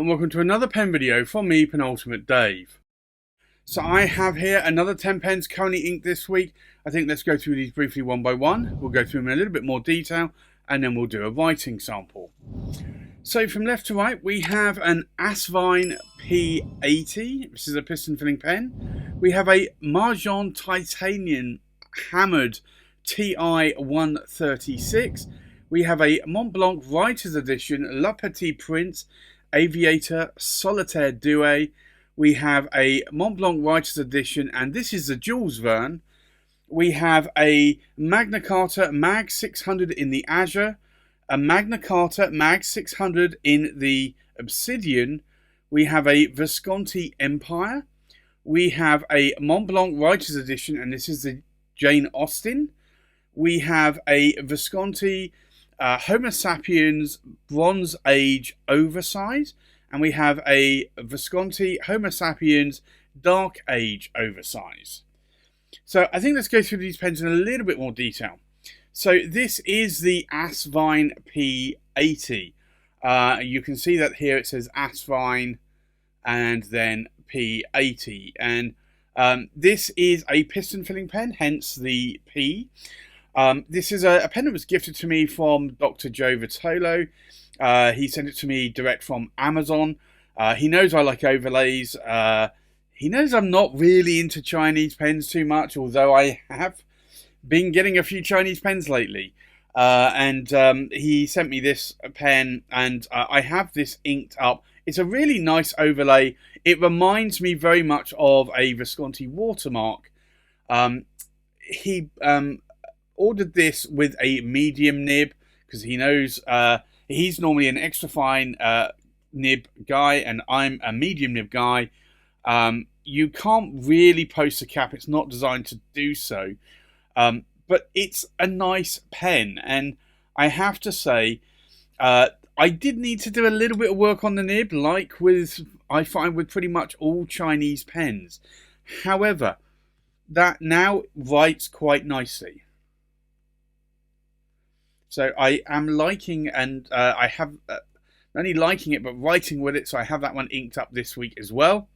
and welcome to another pen video from me, Penultimate Dave. So I have here another 10 pens currently inked this week. I think let's go through these briefly one by one. We'll go through them in a little bit more detail and then we'll do a writing sample. So from left to right we have an Asvine P80. This is a piston filling pen. We have a Majohn titanium hammered TI 136. We have a Montblanc Writer's Edition Petit Prince Aviator Solitaire Doué. We have a Montblanc Writer's Edition, and this is the Jules Verne. We have a Magna Carta Mag 600 in the Azure, a Magna Carta Mag 600 in the Obsidian. We have a Visconti Empire. We have a Montblanc Writer's Edition, and this is the Jane Austen. We have a Visconti Homo Sapiens Bronze Age Oversize, and we have a Visconti Homo Sapiens Dark Age Oversize. So I think let's go through these pens in a little bit more detail. So this is the Asvine P80. You can see that here it says Asvine and then P80, and this is a piston filling pen, hence the P. This is a pen that was gifted to me from Dr. Joe Vitolo. He sent it to me direct from Amazon. He knows I like overlays. He knows I'm not really into Chinese pens too much, although I have been getting a few Chinese pens lately. He sent me this pen, and I have this inked up. It's a really nice overlay. It reminds me very much of a Visconti watermark. He ordered this with a medium nib because he knows he's normally an extra fine nib guy and I'm a medium nib guy. You can't really post a cap, it's not designed to do so, but it's a nice pen, and I have to say I did need to do a little bit of work on the nib, like I find with pretty much all Chinese pens. However, that now writes quite nicely. So I am liking, and I have not only liking it, but writing with it. So I have that one inked up this week as well.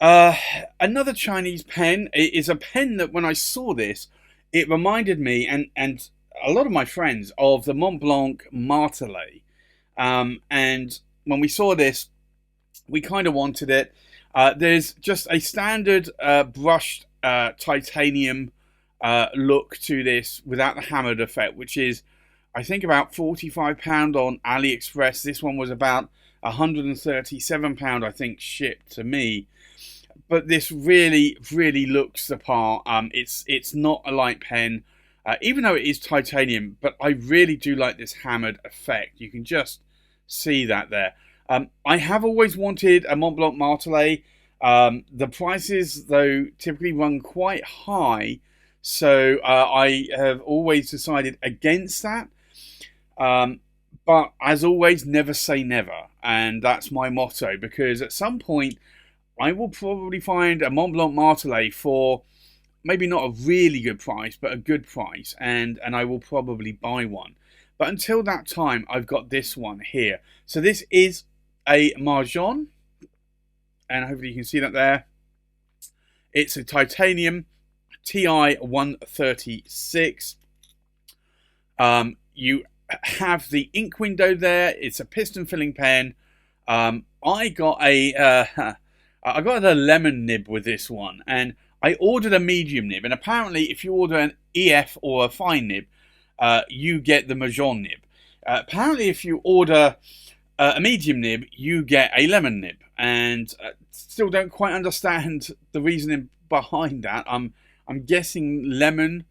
Another Chinese pen is a pen that when I saw this, it reminded me and a lot of my friends of the Montblanc Martelet. And when we saw this, we kind of wanted it. There's just a standard brushed titanium look to this without the hammered effect, which is I think about £45 on AliExpress. This one was about £137 I think shipped to me, but this really looks the part. It's not a light pen, even though it is titanium, but I really do like this hammered effect. You can just see that there. I have always wanted a Montblanc Martelet. The prices though typically run quite high, so I have always decided against that. But as always, never say never. And that's my motto, because at some point I will probably find a Montblanc Martelet for maybe not a really good price, but a good price. And I will probably buy one. But until that time, I've got this one here. So this is a Majohn. And hopefully you can see that there. It's a titanium TI 136. You have the ink window there. It's a piston filling pen. I got a lemon nib with this one, and I ordered a medium nib. And apparently, if you order an EF or a fine nib, you get the Majohn nib. Apparently, if you order a medium nib, you get a lemon nib. And still don't quite understand the reasoning behind that. I'm guessing lemon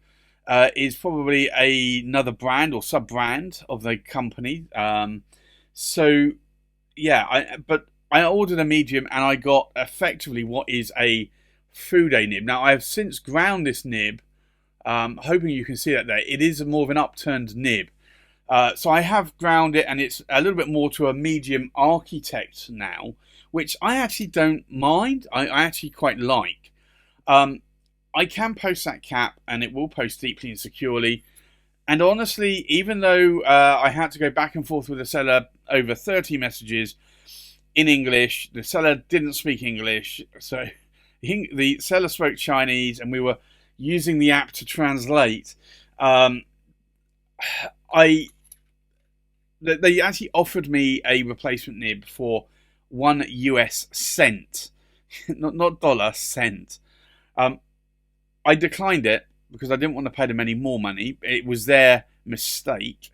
is probably another brand or sub-brand of the company. So, yeah, but I ordered a medium and I got effectively what is a Fude nib. Now, I have since ground this nib, hoping you can see that there. It is more of an upturned nib. So I have ground it, and it's a little bit more to a medium architect now, which I actually don't mind. I actually quite like. I can post that cap, and it will post deeply and securely. And honestly, even though I had to go back and forth with the seller over 30 messages, in English. The seller didn't speak English, so the seller spoke Chinese, and we were using the app to translate. They actually offered me a replacement nib for $1, not dollar, cent. I declined it because I didn't want to pay them any more money. It was their mistake.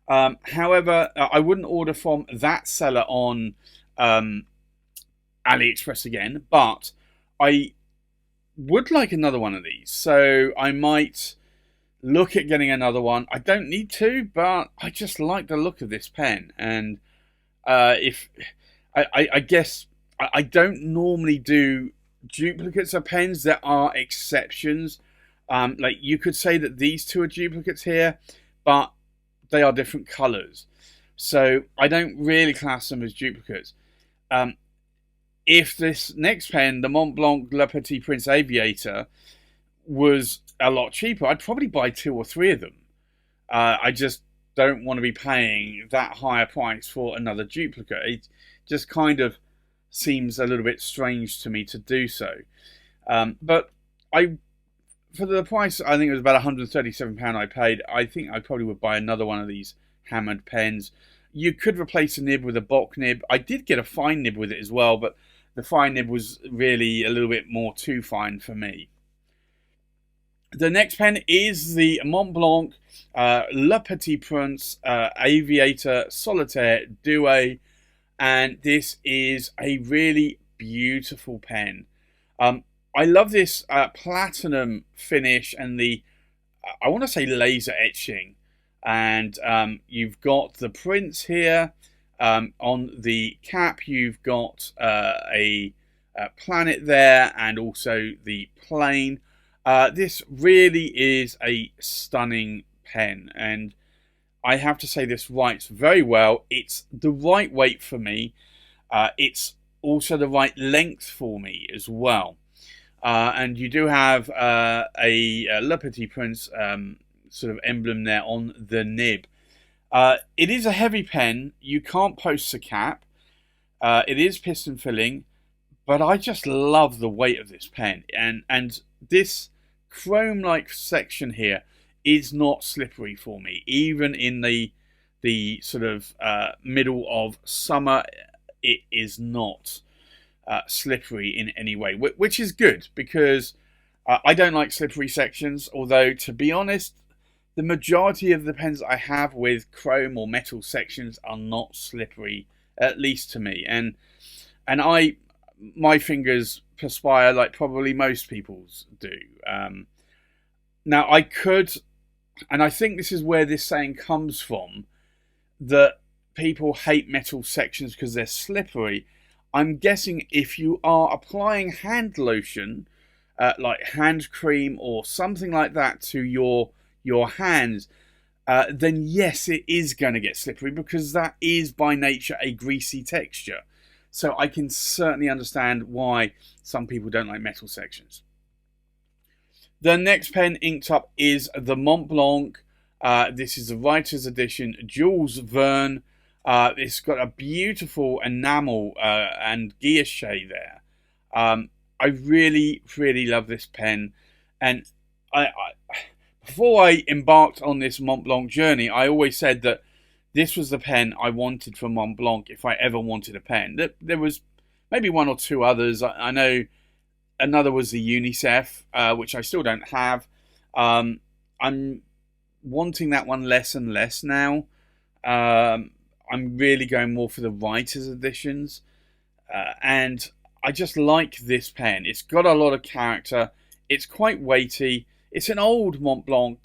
However, I wouldn't order from that seller on AliExpress again, but I would like another one of these. So I might look at getting another one. I don't need to, but I just like the look of this pen. And if I guess I don't normally do duplicates of pens. There are exceptions. Like you could say that these two are duplicates here, but they are different colors. So I don't really class them as duplicates. If this next pen, the Montblanc Le Petit Prince Aviator, was a lot cheaper, I'd probably buy 2 or 3 of them. I just don't want to be paying that higher price for another duplicate. It just kind of seems a little bit strange to me to do so. But for the price, I think it was about £137 I paid, I think I probably would buy another one of these hammered pens. You could replace a nib with a Bock nib. I did get a fine nib with it as well, but the fine nib was really a little bit more too fine for me. The next pen is the Montblanc Le Petit Prince Aviator Solitaire Doué, and this is a really beautiful pen. I love this platinum finish and the, I want to say, laser etching. And you've got the prince here. On the cap, you've got a planet there, and also the plane. This really is a stunning pen, and I have to say this writes very well. It's the right weight for me. It's also the right length for me as well. And you do have a Le Petit Prince sort of emblem there on the nib. It is a heavy pen. You can't post the cap. It is piston filling, but I just love the weight of this pen. And this chrome-like section here is not slippery for me. Even in the sort of middle of summer, it is not slippery in any way, which is good, because I don't like slippery sections. Although, to be honest, the majority of the pens I have with chrome or metal sections are not slippery, at least to me. And my fingers perspire like probably most people's do. Now I could, and I think this is where this saying comes from, that people hate metal sections because they're slippery. I'm guessing if you are applying hand lotion, like hand cream or something like that to your hands, then yes, it is going to get slippery, because that is by nature a greasy texture. So I can certainly understand why some people don't like metal sections. The next pen inked up is the Montblanc. This is the writer's edition, Jules Verne. It's got a beautiful enamel and guilloche there. I really, really love this pen. And before I embarked on this Montblanc journey, I always said that this was the pen I wanted from Montblanc if I ever wanted a pen. There was maybe 1 or 2 others. I know another was the UNICEF, which I still don't have. I'm wanting that one less and less now. I'm really going more for the writer's editions. And I just like this pen. It's got a lot of character. It's quite weighty. It's an old Montblanc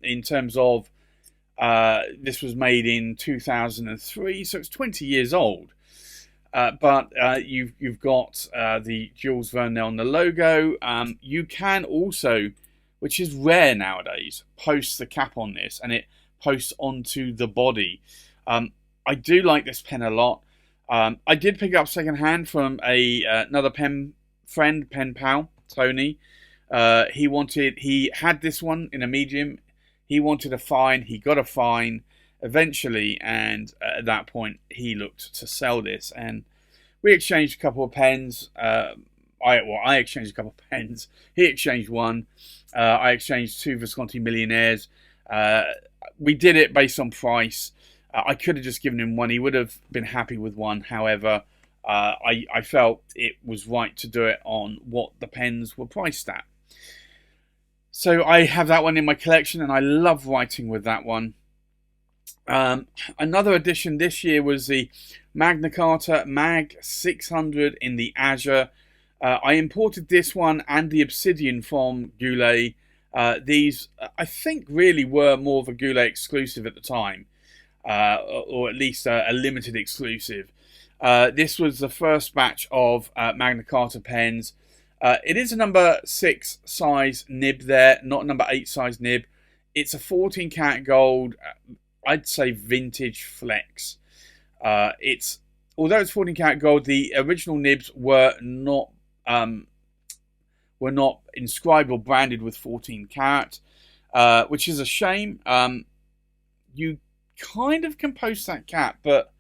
in terms of this was made in 2003, so it's 20 years old. But you've got the Jules Verne on the logo. You can also, which is rare nowadays, post the cap on this, and it posts onto the body. I do like this pen a lot. I did pick it up secondhand from another pen pal, Tony. He had this one in a medium. He wanted a fine. He got a fine eventually, and at that point he looked to sell this. And we exchanged a couple of pens. I exchanged a couple of pens. He exchanged one. I exchanged 2 Visconti Millionaires. We did it based on price. I could have just given him one. He would have been happy with one. However, I felt it was right to do it on what the pens were priced at. So I have that one in my collection, and I love writing with that one. Another addition this year was the Magna Carta Mag 600 in the Azure. I imported this one and the Obsidian from Goulet. These, I think, really were more of a Goulet exclusive at the time, or at least a limited exclusive. This was the first batch of Magna Carta pens. It is a number 6 size nib there, not a number 8 size nib. It's a 14 karat gold, I'd say vintage flex. Although it's 14 karat gold, the original nibs were not inscribed or branded with 14 karat, which is a shame. You kind of can post that cap, but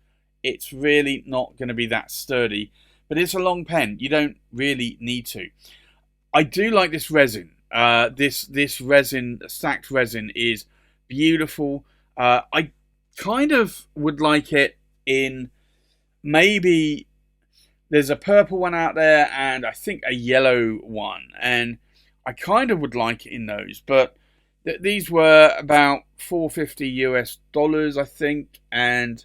it's really not going to be that sturdy. But it's a long pen. You don't really need to. I do like this resin. This resin, stacked resin, is beautiful. I kind of would like it in maybe there's a purple one out there and I think a yellow one, and I kind of would like it in those, but these were about $450 US, I think, and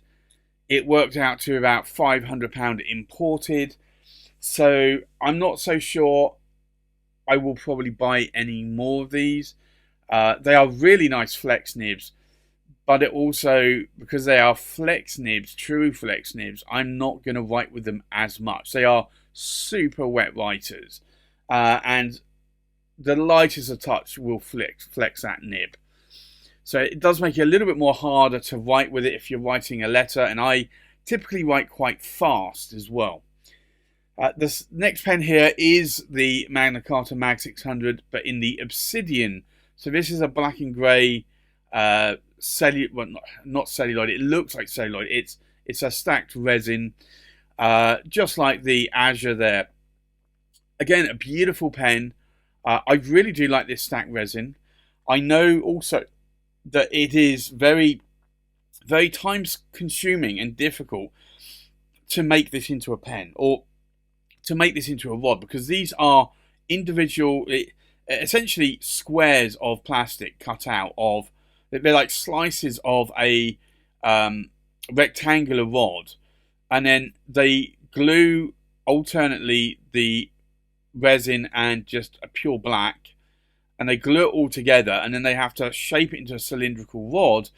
it worked out to about £500 imported. So I'm not so sure I will probably buy any more of these. They are really nice flex nibs, but it also, because they are flex nibs, true flex nibs, I'm not going to write with them as much. They are super wet writers, and the lightest a touch will flex that nib. So it does make it a little bit more harder to write with it if you're writing a letter, and I typically write quite fast as well. This next pen here is the Magna Carta Mag 600, but in the Obsidian. So this is a black and grey not celluloid. It looks like celluloid. It's a stacked resin, just like the Azure there. Again, a beautiful pen. I really do like this stacked resin. I know also that it is very, very time consuming and difficult to make this into a pen or to make this into a rod, because these are individual, essentially squares of plastic cut out of, they're like slices of a rectangular rod, and then they glue alternately the resin and just a pure black, and they glue it all together, and then they have to shape it into a cylindrical rod,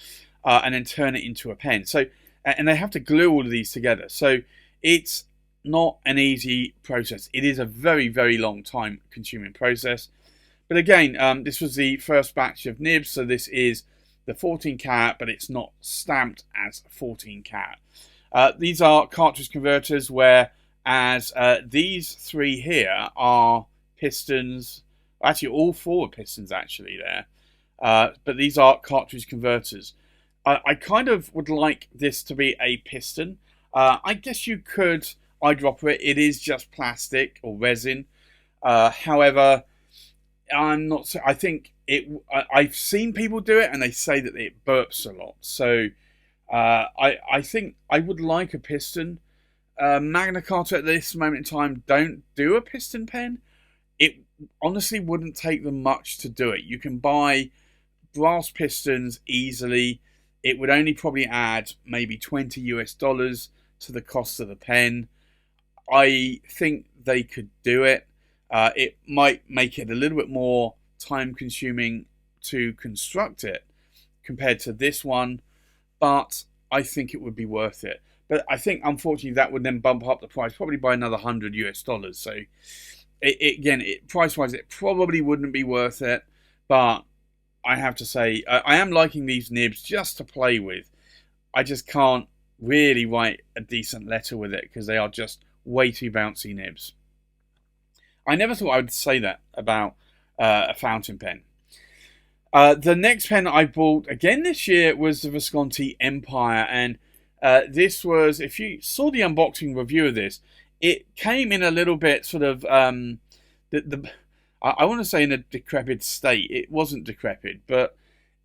and then turn it into a pen. So, and they have to glue all of these together. So it's not an easy process. It is a very, very long time consuming process. But again, this was the first batch of nibs, so this is the 14 karat, but it's not stamped as 14 karat. These are cartridge converters, whereas these three here are pistons. Actually, all four are pistons actually there. But these are cartridge converters. I kind of would like this to be a piston. I guess you could eyedropper it. It is just plastic or resin. However, I'm not. I think it. I've seen people do it, and they say that it burps a lot. So I think I would like a piston. Magna Carta at this moment in time don't do a piston pen. It honestly wouldn't take them much to do it. You can buy brass pistons easily. It would only probably add maybe $20 US to the cost of the pen. I think they could do it. It might make it a little bit more time consuming to construct it compared to this one, but I think it would be worth it. But I think unfortunately that would then bump up the price probably by another $100 US. So again, price wise, it probably wouldn't be worth it. But I have to say, I am liking these nibs just to play with. I just can't really write a decent letter with it because they are just way too bouncy nibs. I never thought I would say that about a fountain pen. The next pen I bought again this year was the Visconti Empire, and this was, if you saw the unboxing review of this, it came in a little bit sort of the I want to say in a decrepit state. It wasn't decrepit, but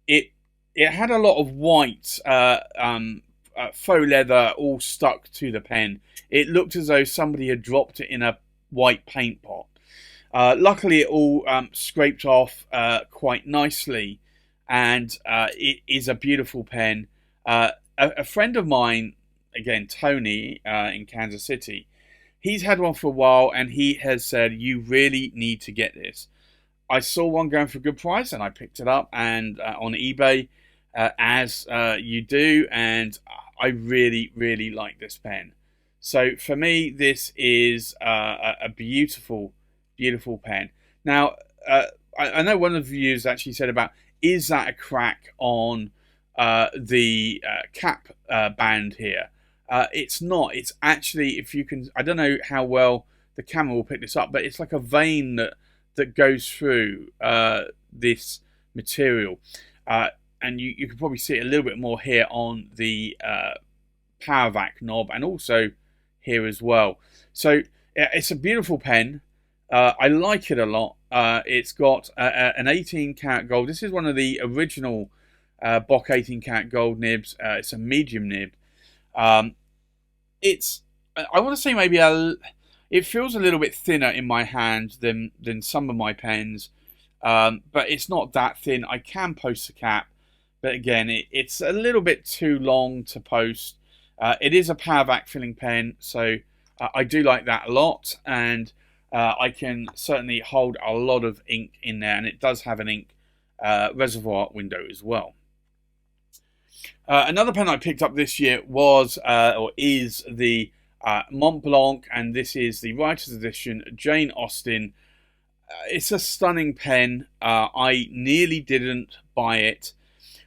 it it had a lot of white faux leather all stuck to the pen. It looked as though somebody had dropped it in a white paint pot. Luckily, it all scraped off quite nicely, and it is a beautiful pen. A friend of mine, again Tony, in Kansas City, he's had one for a while, and he has said you really need to get this. I saw one going for a good price, and I picked it up and on eBay, as you do, and I really, really like this pen. So for me, this is a beautiful, beautiful pen. Now, I know one of the viewers actually said about, is that a crack on the cap band here? It's not. It's actually, if you can, I don't know how well the camera will pick this up, but it's like a vein that goes through this material. And you can probably see it a little bit more here on the power vac knob, and also here as well. So it's a beautiful pen. I like it a lot. It's got an 18 karat gold. This is one of the original Bock 18 karat gold nibs. It's a medium nib. It's, I want to say maybe it feels a little bit thinner in my hand than some of my pens, but it's not that thin. I can post the cap, but again, it's a little bit too long to post. It is a power vac filling pen, so I do like that a lot, and I can certainly hold a lot of ink in there, and it does have an ink reservoir window as well. Another pen I picked up this year was, or is, the Montblanc, and this is the Writer's Edition Jane Austen. It's a stunning pen. I nearly didn't buy it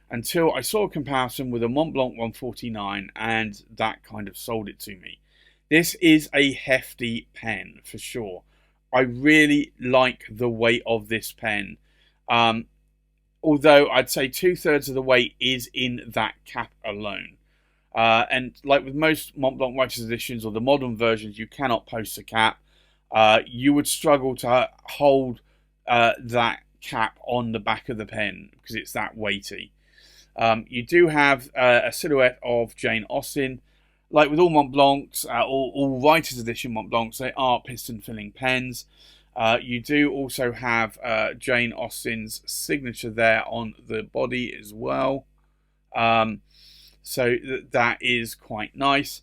until I saw a comparison with a Montblanc 149, and that kind of sold it to me. This is a hefty pen for sure. I really like the weight of this pen. Although I'd say 2/3 of the weight is in that cap alone. And like with most Montblanc Writer's Editions or the modern versions, you cannot post a cap. You would struggle to hold that cap on the back of the pen because it's that weighty. You do have a silhouette of Jane Austen. Like with all Montblancs, all Writer's Edition Montblancs, they are piston filling pens. You do also have Jane Austen's signature there on the body as well. So that is quite nice.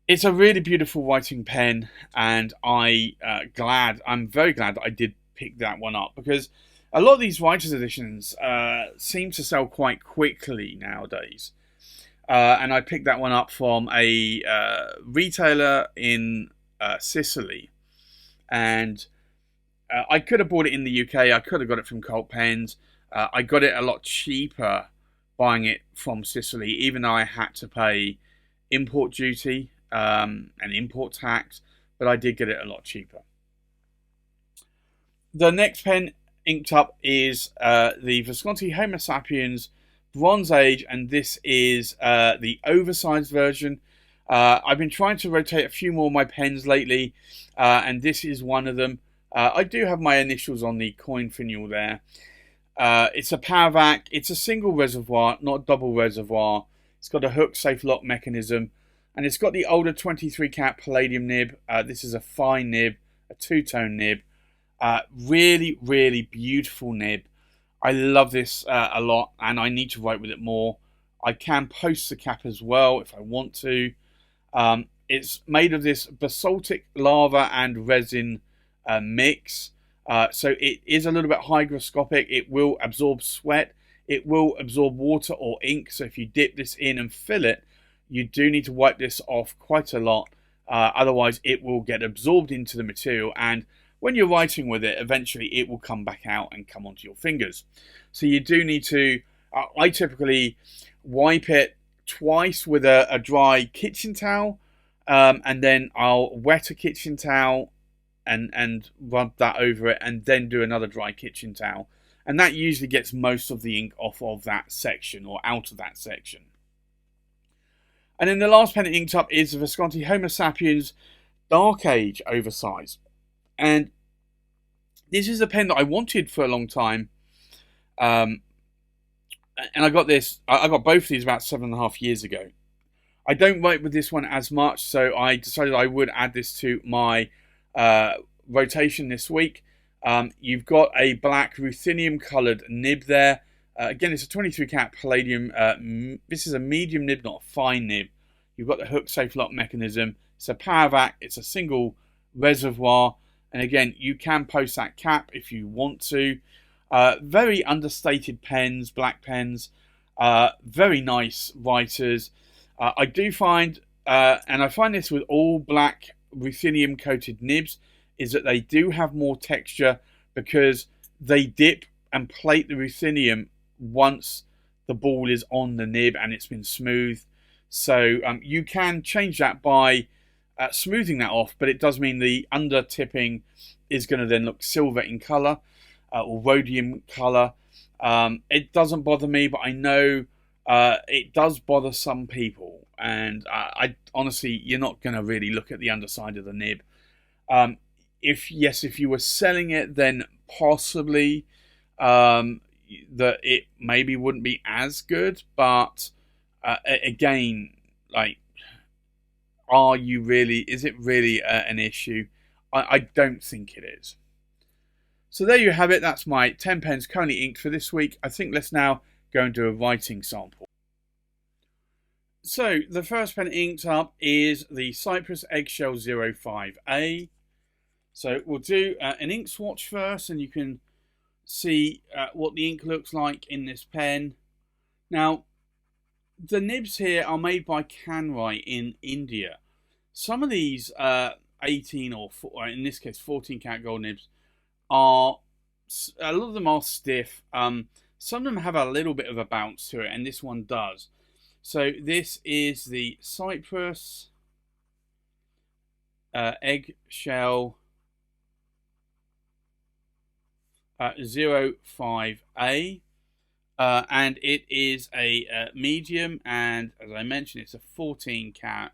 It's a really beautiful writing pen, and I'm very glad that I did pick that one up, because a lot of these Writer's Editions seem to sell quite quickly nowadays. And I picked that one up from a retailer in Sicily. And I could have bought it in the UK. I could have got it from Cult Pens. I got it a lot cheaper buying it from Sicily, even though I had to pay import duty and import tax. But I did get it a lot cheaper. The next pen inked up is the Visconti Homo Sapiens Bronze Age, and this is the oversized version. I've been trying to rotate a few more of my pens lately, and this is one of them. I do have my initials on the coin finial there. It's a power vac. It's a single reservoir, not double reservoir. It's got a hook safe lock mechanism, and it's got the older 23 cat palladium nib. This is a fine nib, a two-tone nib. Really, really beautiful nib. I love this a lot, and I need to write with it more. I can post the cap as well if I want to. It's made of this basaltic lava and resin mix. So it is a little bit hygroscopic. It will absorb sweat. It will absorb water or ink. So if you dip this in and fill it, you do need to wipe this off quite a lot. Otherwise, it will get absorbed into the material, and when you're writing with it, eventually it will come back out and come onto your fingers. So you do need to, I typically wipe it twice with a dry kitchen towel, and then I'll wet a kitchen towel and rub that over it, and then do another dry kitchen towel. And that usually gets most of the ink off of that section, or out of that section. And then the last pen it inked up is the Visconti Homo Sapiens Dark Age Oversize. And this is a pen that I wanted for a long time. And I got this, I got both of these about 7.5 years ago. I don't write with this one as much, so I decided I would add this to my rotation this week. You've got a black ruthenium coloured nib there. Again, it's a 23 cat palladium. This is a medium nib, not a fine nib. You've got the hook safe lock mechanism. It's a power vac. It's a single reservoir. And again, you can post that cap if you want to. Very understated pens, black pens. Very nice writers. I do find, and I find this with all black ruthenium coated nibs, is that they do have more texture because they dip and plate the ruthenium once the ball is on the nib and it's been smoothed. So you can change that by smoothing that off, but it does mean the under tipping is going to then look silver in colour or rhodium colour. It doesn't bother me, but I know it does bother some people, and I honestly, you're not going to really look at the underside of the nib. If you were selling it, then possibly that it maybe wouldn't be as good. But again, like, is it really an issue? I don't think it is. So there you have it. That's my 10 pens currently inked for this week. I think let's now go and do a writing sample. So the first pen inked up is the Cypress Eggshell 05A. So we'll do an ink swatch first, and you can see what the ink looks like in this pen. Now, the nibs here are made by Canrai in India. Some of these 18 or in this case 14 karat gold nibs are, a lot of them are stiff. Some of them have a little bit of a bounce to it, and this one does. So this is the Cypress Eggshell 05A, and it is a medium, and as I mentioned, it's a 14 karat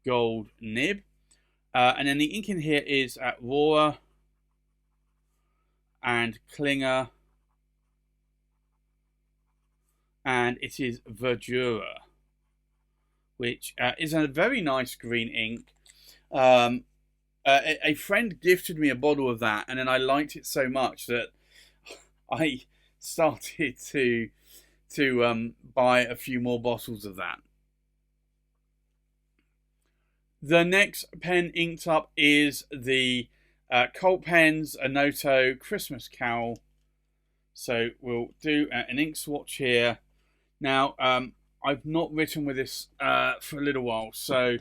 gold nib. And then the ink in here is Rohrer and Klinger, and it is Verdura, which is a very nice green ink. A friend gifted me a bottle of that, and then I liked it so much that I started to buy a few more bottles of that. The next pen inked up is the Colt Pens Anoto Christmas Carol. So we'll do an ink swatch here. Now, I've not written with this for a little while, so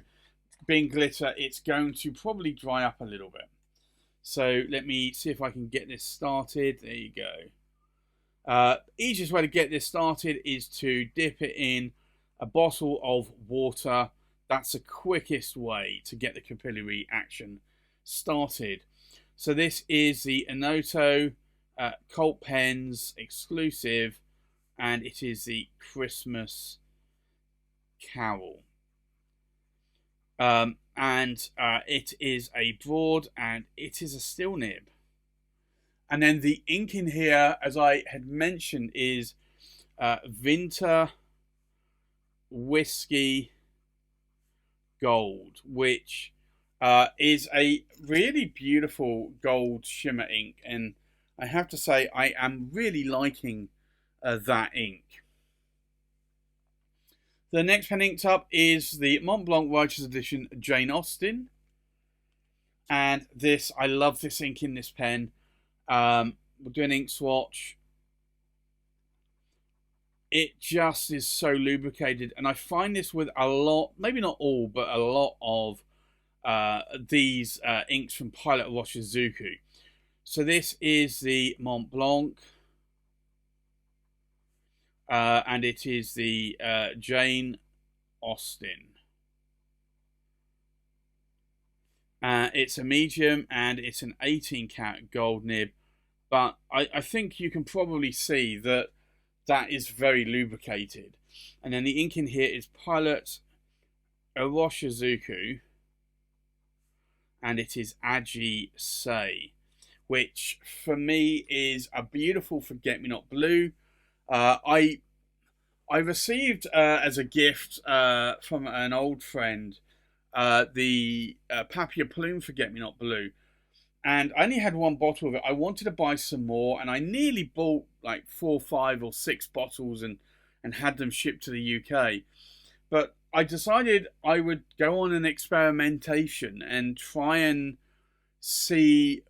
being glitter, it's going to probably dry up a little bit. So let me see if I can get this started. There you go. Easiest way to get this started is to dip it in a bottle of water. That's the quickest way to get the capillary action started. So this is the Anoto Colt Pens exclusive, and it is the Christmas Carol. And it is a broad, and it is a steel nib. And then the ink in here, as I had mentioned, is Winter Whiskey Gold, which is a really beautiful gold shimmer ink. And I have to say, I am really liking that ink. The next pen inked up is the Montblanc Writer's Edition Jane Austen. And this, I love this ink in this pen. We'll do an ink swatch. It just is so lubricated. And I find this with a lot, maybe not all, but a lot of these inks from Pilot Roshizuku. So this is the Montblanc. And it is the Jane Austen. It's a medium, and it's an 18 karat gold nib. But I think you can probably see that that is very lubricated. And then the ink in here is Pilot Roshizuku. and it is Agi Say, which for me is a beautiful forget-me-not blue. I received as a gift from an old friend the Papier Plume forget-me-not blue, and I only had one bottle of it. I wanted to buy some more, and I nearly bought like 4, 5, or 6 bottles and had them shipped to the UK. But I decided I would go on an experimentation and try and see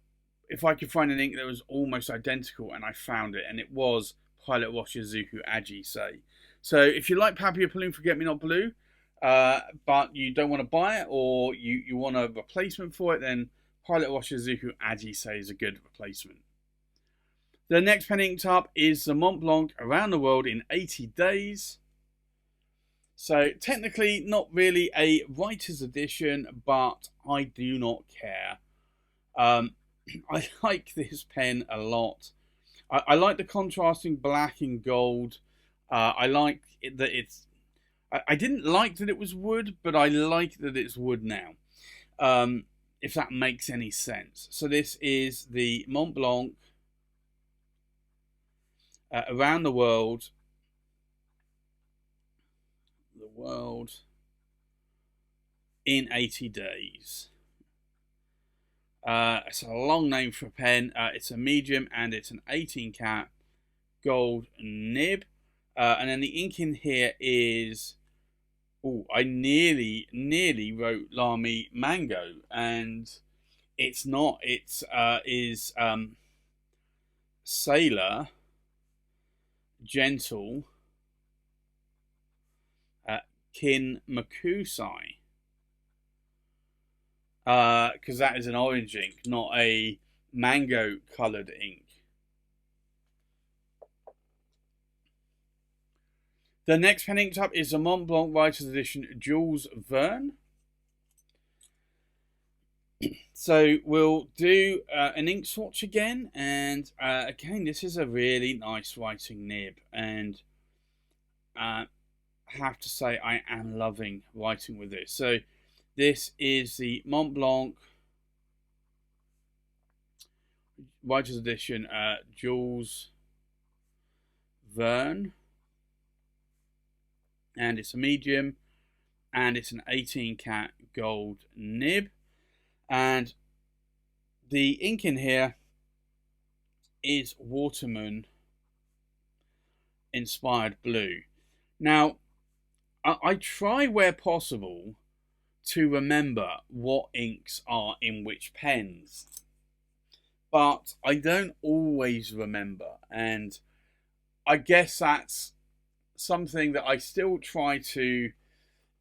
if I could find an ink that was almost identical, and I found it, and it was Pilot Washizuku Agi Say. So if you like Papier Plume forget-me-not blue, but you don't want to buy it, or you want a replacement for it, then Pilot Washizuku Agi Say is a good replacement. The next pen inked up is the Montblanc Around the World in 80 Days. So technically not really a writer's edition, but I do not care. I like this pen a lot. I like the contrasting black and gold. I like that it's... I didn't like that it was wood, but I like that it's wood now. If that makes any sense. So this is the Montblanc Around the World. The world in 80 days. It's a long name for a pen. It's a medium and it's an 18 cat gold nib. And then the ink in here is... Oh, I nearly wrote Lamy Mango, and it's not. It's is Sailor Gentle Kin Makusai. Because that is an orange ink, not a mango coloured ink. The next pen inked up is the Montblanc Writer's Edition Jules Verne. So we'll do an ink swatch again, and again, this is a really nice writing nib, and I have to say I am loving writing with this. So this is the Montblanc Writer's Edition Jules Verne, and it's a medium, and it's an 18 cat gold nib, and the ink in here is Waterman inspired blue. Now I try where possible to remember what inks are in which pens, but I don't always remember, and I guess that's something that I still try to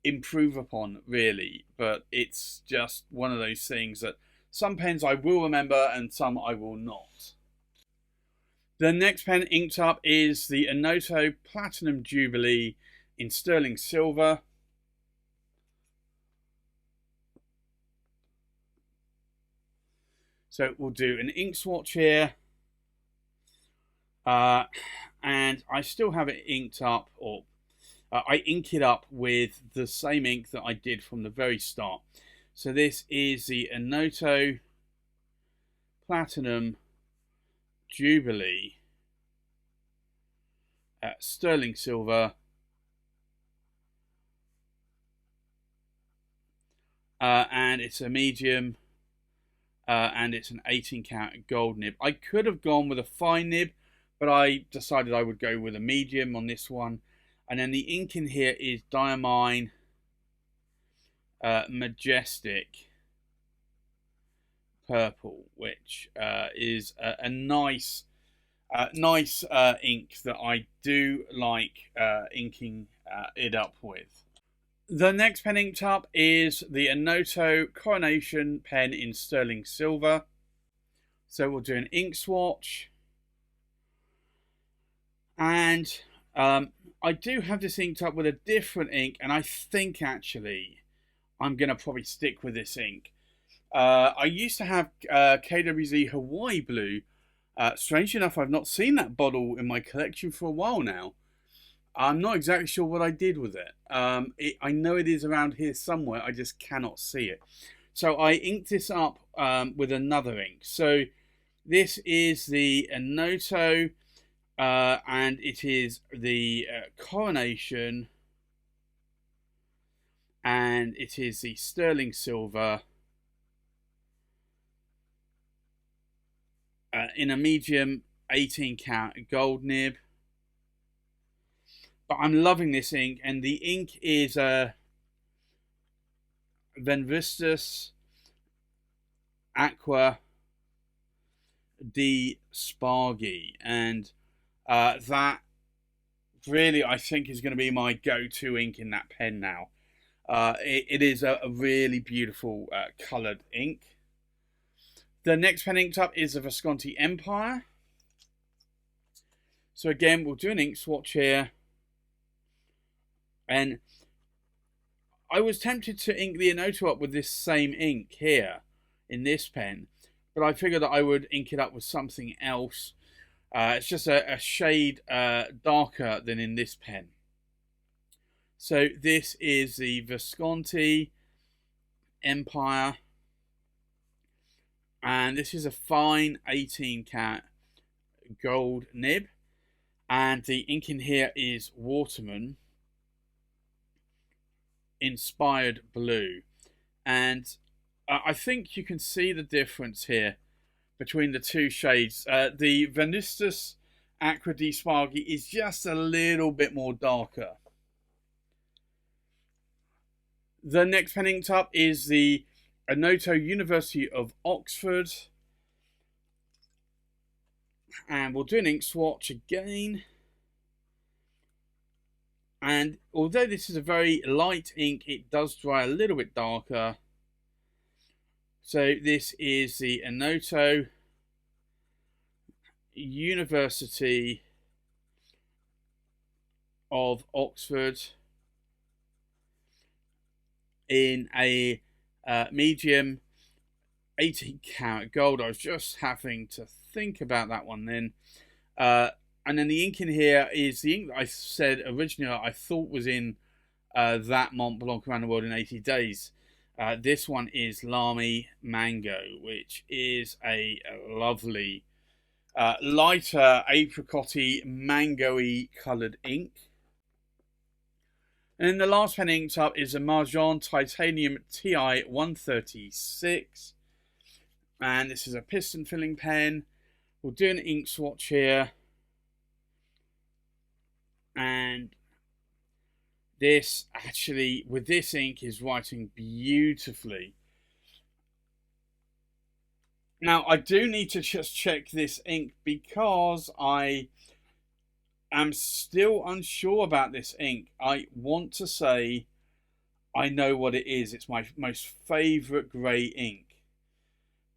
improve upon, really, but it's just one of those things that some pens I will remember and some I will not. The next pen inked up is the Enoto Platinum Jubilee in sterling silver. So we'll do an ink swatch here. And I still have it inked up, or I ink it up with the same ink that I did from the very start. So this is the Enoto Platinum Jubilee sterling silver, and it's a medium, and it's an 18 karat gold nib. I could have gone with a fine nib, but I decided I would go with a medium on this one. And then the ink in here is Diamine Majestic Purple, which is a nice ink that I do like inking it up with. The next pen inked up is the Enoto Coronation pen in sterling silver. So we'll do an ink swatch. And I do have this inked up with a different ink, and I think actually I'm going to probably stick with this ink. I used to have KWZ Hawaii Blue. Strangely enough, I've not seen that bottle in my collection for a while now. I'm not exactly sure what I did with it. I know it is around here somewhere, I just cannot see it. So I inked this up with another ink. So this is the Noto, and it is the Coronation, and it is the Sterling Silver in a medium 18 karat gold nib. But I'm loving this ink, and the ink is Venvistus Aqua di Spargi, and that really I think is going to be my go-to ink in that pen now. It is a really beautiful coloured ink. The next pen inked up is the Visconti Empire. So again, we'll do an ink swatch here. And I was tempted to ink the Noto up with this same ink here in this pen, but I figured that I would ink it up with something else. It's just a shade darker than in this pen. So this is the Visconti Empire, and this is a fine 18 karat gold nib, and the ink in here is Waterman Inspired Blue, and I think you can see the difference here between the two shades. The Venvistus Aqua di Spargi is just a little bit more darker. The next pen inked up is the Noto University of Oxford, and we'll do an ink swatch again. And although this is a very light ink, it does dry a little bit darker. So this is the Noto University of Oxford in a medium 18 karat gold. I was just having to think about that one then. And then the ink in here is the ink that I said originally I thought was in that Montblanc Around the World in 80 Days. This one is Lamy Mango, which is a lovely, lighter, apricot-y, mango-y coloured ink. And then the last pen inked up is a Majohn Titanium TI 136. And this is a piston filling pen. We'll do an ink swatch here. And this actually, with this ink, is writing beautifully. Now, I do need to just check this ink because I am still unsure about this ink. I want to say I know what it is. It's my most favourite grey ink.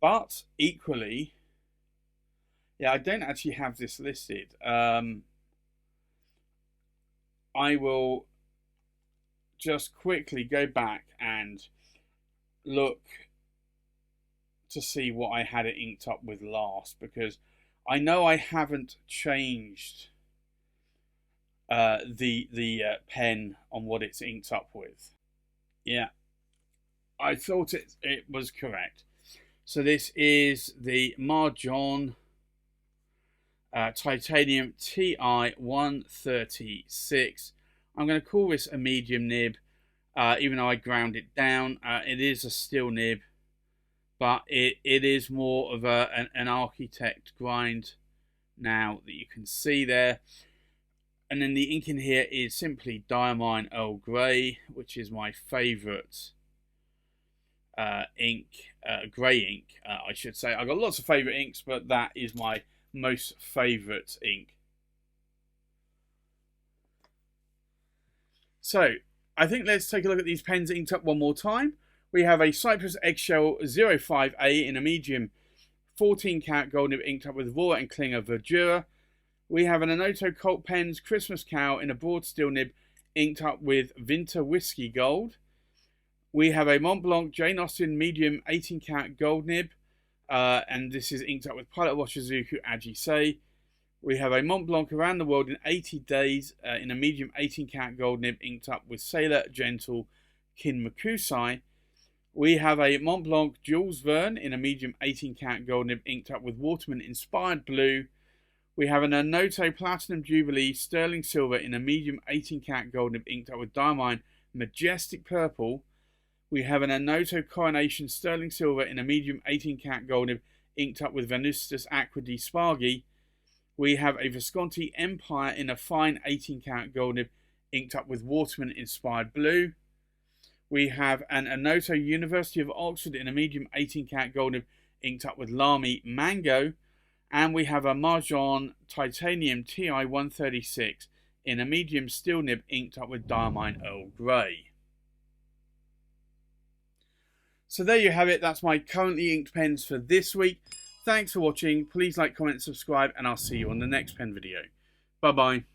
But equally, yeah, I don't actually have this listed. I will just quickly go back and look to see what I had it inked up with last, because I know I haven't changed the pen on what it's inked up with. Yeah, I thought it was correct. So this is the Majohn Titanium TI 136. I'm going to call this a medium nib, even though I ground it down. It is a steel nib, but it is more of an architect grind now that you can see there. And then the ink in here is simply Diamine Earl Grey, which is my favourite ink, grey ink, I should say. I've got lots of favourite inks, but that is my most favourite ink. So, I think let's take a look at these pens inked up one more time. We have a Cypress Eggshell 05A in a medium 14 karat gold nib inked up with Vora and Klinger Verdura. We have an Noto Colt Pens Christmas Cow in a broad steel nib inked up with Winter Whiskey Gold. We have a Montblanc Jane Austen medium 18 karat gold nib, and this is inked up with Pilot Washizuku Ajise. We have a Montblanc Around the World in 80 Days in a medium 18 karat gold nib inked up with Sailor Gentle Kinmakusai. We have a Montblanc Jules Verne in a medium 18 karat gold nib inked up with Waterman inspired blue. We have an Anoto Platinum Jubilee Sterling Silver in a medium 18 karat gold nib inked up with Diamine Majestic Purple. We have an Anoto Coronation Sterling Silver in a medium 18 karat gold nib inked up with Venustus Aqua di Spargi. We have a Visconti Empire in a fine 18 karat gold nib inked up with Waterman inspired blue. We have an Anoto University of Oxford in a medium 18 karat gold nib inked up with Lamy Mango. And we have a Majohn Titanium TI 136 in a medium steel nib inked up with Diamine Earl Grey. So there you have it. That's my currently inked pens for this week. Thanks for watching. Please like, comment, subscribe, and I'll see you on the next pen video. Bye-bye.